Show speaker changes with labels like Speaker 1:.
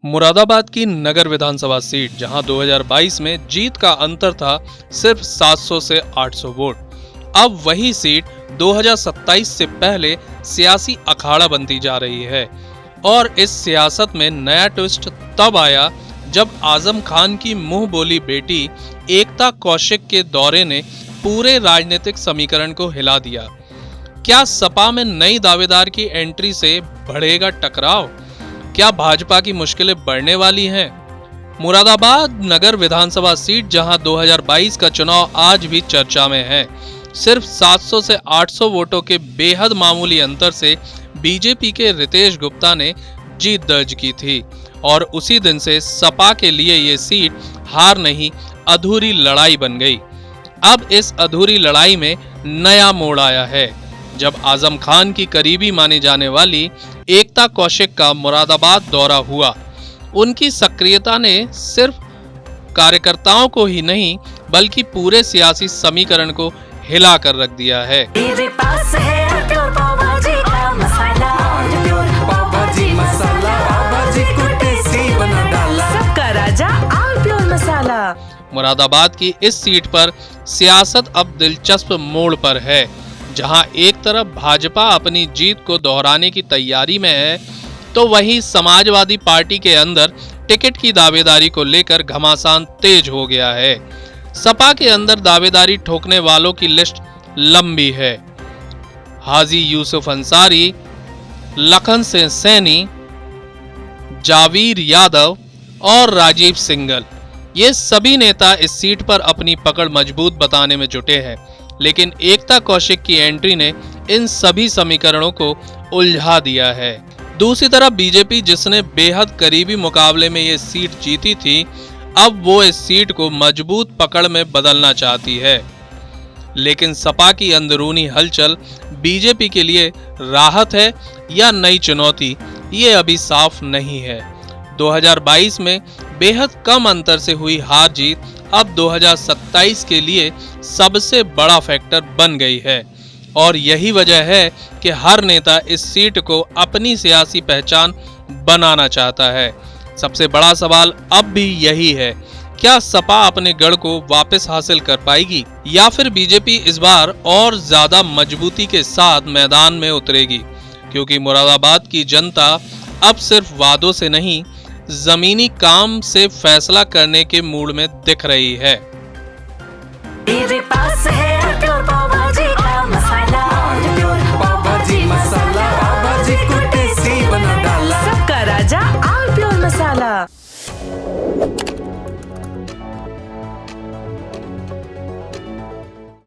Speaker 1: मुरादाबाद की नगर विधानसभा सीट, जहां 2022 में जीत का अंतर था सिर्फ 700 से 800 वोट, अब वही सीट 2027 से पहले सियासी अखाड़ा बनती जा रही है। और इस सियासत में नया ट्विस्ट तब आया जब आजम खान की मुंह बोली बेटी एकता कौशिक के दौरे ने पूरे राजनीतिक समीकरण को हिला दिया। क्या सपा में नई दावेदार की एंट्री से बढ़ेगा टकराव? क्या भाजपा की मुश्किलें बढ़ने वाली हैं? मुरादाबाद नगर विधानसभा सीट, जहां 2022 का चुनाव आज भी चर्चा में है, सिर्फ 700 से 800 वोटों के बेहद मामूली अंतर से बीजेपी के रितेश गुप्ता ने जीत दर्ज की थी और उसी दिन से सपा के लिए ये सीट हार नहीं, अधूरी लड़ाई बन गई। अब इस अधूरी लड़ाई में नया मोड़ आया है जब आजम खान की करीबी मानी जाने वाली एकता कौशिक का मुरादाबाद दौरा हुआ। उनकी सक्रियता ने सिर्फ कार्यकर्ताओं को ही नहीं बल्कि पूरे सियासी समीकरण को हिला कर रख दिया है।
Speaker 2: मेरे पास है प्योर पाव-भाजी का मसाला, प्योर पाव-भाजी मसाला, पाव-भाजी को टेस्टी बना डाला, सबका राजा और प्योर मसाला।
Speaker 1: मुरादाबाद की इस सीट पर सियासत अब दिलचस्प मोड़ पर है, जहां एक तरफ भाजपा अपनी जीत को दोहराने की तैयारी में है, तो वहीं समाजवादी पार्टी के अंदर टिकट की दावेदारी को लेकर घमासान तेज हो गया है। सपा के अंदर दावेदारी ठोकने वालों की लिस्ट लंबी है। हाजी यूसुफ अंसारी, लखन सिंह सैनी, जावीर यादव और राजीव सिंघल, ये सभी नेता इस सीट पर अपनी पकड़ मजबूत बताने में जुटे हैं। लेकिन एकता कौशिक की एंट्री ने इन सभी समीकरणों को उलझा दिया है। दूसरी तरफ बीजेपी, जिसने बेहद करीबी मुकाबले में ये सीट जीती थी, अब वो इस सीट को मजबूत पकड़ में बदलना चाहती है। लेकिन सपा की अंदरूनी हलचल बीजेपी के लिए राहत है या नई चुनौती, ये अभी साफ नहीं है। 2022 में बेहद कम अंतर से हुई हार जीत अब 2027 के लिए सबसे बड़ा फैक्टर बन गई है और यही वजह है कि हर नेता इस सीट को अपनी सियासी पहचान बनाना चाहता है। सबसे बड़ा सवाल अब भी यही है, क्या सपा अपने गढ़ को वापस हासिल कर पाएगी या फिर बीजेपी इस बार और ज्यादा मजबूती के साथ मैदान में उतरेगी? क्योंकि मुरादाबाद की जनता अब सिर्फ वादों से नहीं, जमीनी काम से फैसला करने के मूड में दिख रही है।
Speaker 2: मेरे पास है प्योर पाव-भाजी का मसाला, प्योर पाव-भाजी मसाला, पाव-भाजी को टेस्टी बना डाला, सबका राजा और प्योर मसाला।